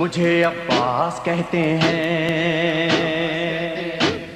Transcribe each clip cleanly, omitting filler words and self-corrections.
مجھے عباس کہتے ہیں،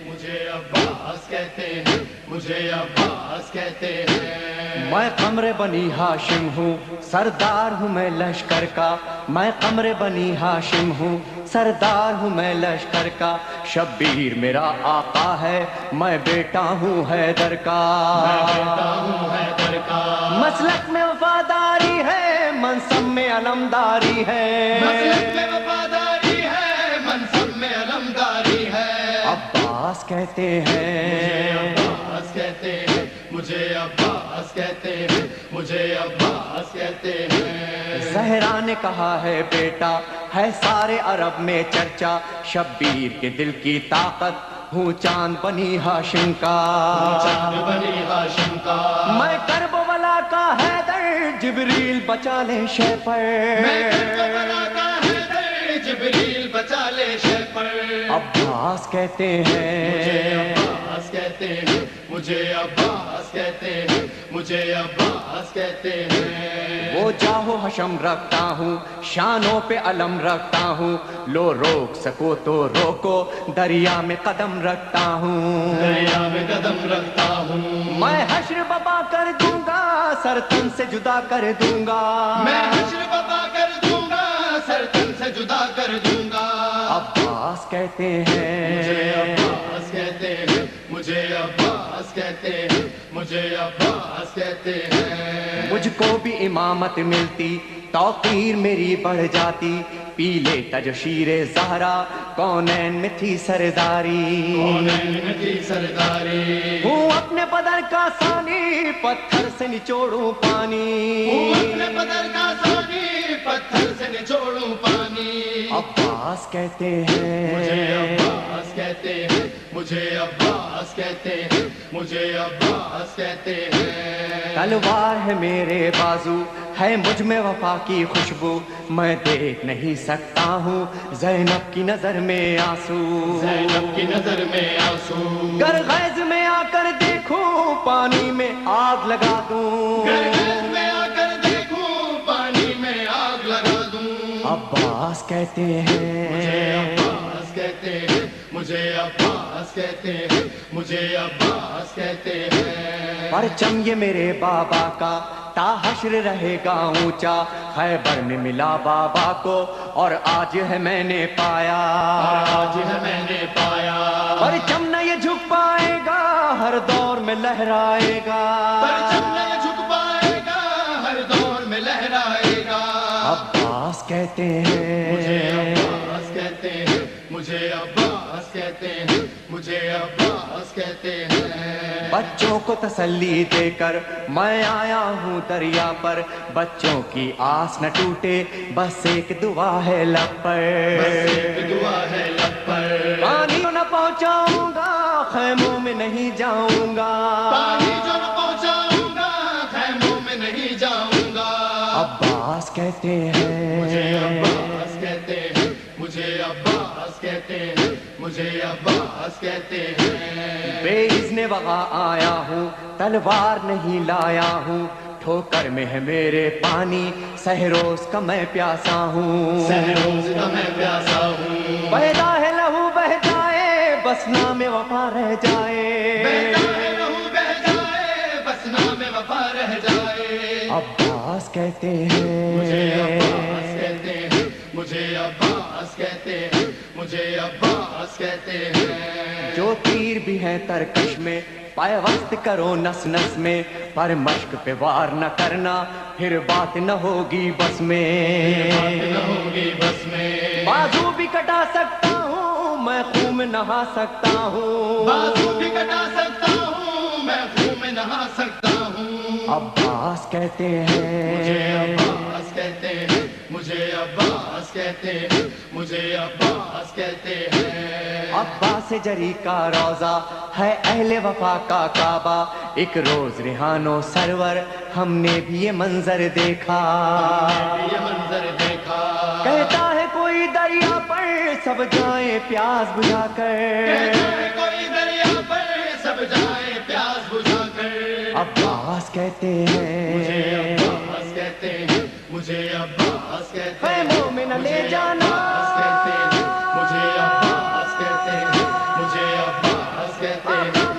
مجھے عباس کہتے ہیں، مجھے عباس کہتے ہیں۔ میں قمر بنی ہاشم ہوں، سردار ہوں میں لشکر کا، میں قمر بنی ہاشم ہوں، سردار ہوں میں لشکر کا، شبیر میرا آقا ہے، میں بیٹا ہوں حیدر کا، میں بیٹا ہوں حیدر کا، مسلک میں وفاداری ہے، منصب میں علمداری ہے، مسلک میں وفاداری ہے، منصب میں علمداری ہے۔ عباس کہتے مجھے ہیں، عباس کہتے ہیں، مجھے عباس کہتے ہیں، مجھے عباس کہتے ہیں۔ زہرا نے کہا ہے بیٹا ہے سارے عرب میں چرچا، شبیر کے دل کی طاقت ہوں چاند بنی ہاشم کا، چاند بنی ہاشم کا، میں کربلا کا حیدر، جبریل بچا لے شے پر، میں کربلا کا حیدر، جبریل بچا لے شے پر۔ عباس کہتے مجھے ہیں، عباس کہتے ہیں، مجھے عباس کہتے ہیں، مجھے عباس کہتے ہیں۔ وہ جاہو حشم رکھتا ہوں، شانوں پہ علم رکھتا ہوں، لو روک سکو تو روکو، دریا میں قدم رکھتا ہوں، دریا میں قدم رکھتا ہوں، میں حشر ببا کر دوں گا، سر تن سے جدا کر دوں گا، میں حشر ببا کر دوں گا، سر تن سے جدا کر دوں گا۔ عباس کہتے مجھے ہیں، عباس کہتے ہیں، مجھے عباس کہتے ہیں، مجھے عباس کہتے ہیں۔ مجھ کو بھی امامت ملتی، توقیر میری بڑھ جاتی، پی لیتا جو شیر زہرا، کونین میں تھی سرداری، کونین میں تھی سرداری، ہوں اپنے بدر کا ثانی، پتھر سے نچوڑوں پانی، ہوں اپنے بدر کا ثانی، پتھر سے نچوڑوں پانی۔ عباس کہتے مجھے ہیں، عباس کہتے ہیں، مجھے عباس کہتے ہیں، مجھے عباس کہتے ہیں۔ تلوار ہے میرے بازو، ہے مجھ میں وفا کی خوشبو، میں دیکھ نہیں سکتا ہوں زینب کی نظر میں آنسو، زینب کی نظر میں آنسو، گر غیظ میں آ کر دیکھوں پانی میں آگ لگا دوں، گرگز میں آ کر دیکھوں پانی میں آگ لگا دوں۔ عباس کہتے مجھے ہیں، عباس کہتے ہیں، مجھے عباس کہتے ہیں، مجھے عباس کہتے ہیں۔ پرچم یہ میرے بابا کا تا حشر رہے گا اونچا، خیبر میں ملا بابا کو اور آج ہے میں نے پایا، آج ہے میں نے پایا، پرچم نہ یہ جھک پائے گا، ہر دور میں لہرائے گا، پرچم نہیں جھک پائے گا، ہر دور میں لہرائے گا۔ عباس کہتے مجھے ہیں، عباس کہتے ہیں، مجھے عباس کہتے ہیں، مجھے عباس کہتے ہیں۔ بچوں کو تسلی دے کر میں آیا ہوں دریا پر، بچوں کی آس نہ ٹوٹے، بس ایک دعا ہے لب بس پر، ایک دعا ہے لب پر، پانی نہ پہنچاؤں گا، خیموں میں نہیں جاؤں گا، پانی جو نہ پہنچاؤں گا، خیموں میں نہیں جاؤں گا۔ عباس کہتے مجھے ہیں، عباس کہتے ہیں، مجھے عباس کہتے ہیں، مجھے عباس کہتے ہیں۔ بے اذن وغا آیا ہوں، تلوار نہیں لایا ہوں، ٹھوکر میں ہے میرے پانی، سہروز کا میں پیاسا ہوں، سہروز کا میں پیاسا ہوں، پیدا ہے لہو بہ جائے، بس نام وفا رہ جائے، بہتا ہے لہو بہ جائے، بس نام وفا رہ جائے۔ عباس کہتے مجھے عباس ہیں، کہتے ہیں، مجھے عباس کہتے ہیں، مجھے عباس کہتے ہیں۔ جو تیر بھی ہیں ترکش میں، پیوست کرو نس نس میں، پر مشق پہ وار نہ کرنا، پھر بات نہ ہوگی بس میں، بات نہ ہوگی بس میں، بازو بھی کٹا سکتا ہوں میں، خون میں نہا سکتا ہوں، بازو بھی کٹا سکتا ہوں میں، خون میں نہا سکتا ہوں۔ عباس کہتے مجھے ہیں، عباس کہتے ہیں، مجھے عباس کہتے ہیں، مجھے عباس کہتے ہیں۔ عباس جری کا روزہ ہے اہل وفا کا کعبہ، ایک روز ریحانو سرور ہم نے بھی یہ منظر دیکھا، یہ منظر دیکھا، کہتا ہے کوئی دریا پر سب جائیں پیاس بجھا کر، کہتا ہے کوئی دریا پر سب جائے پیاس بجھا کر۔ عباس کہتے مجھے ہیں، عباس کہتے ہیں، مجھے عباس کہتے ہیں، خیموں میں نہ لے جانا، کہتے ہیں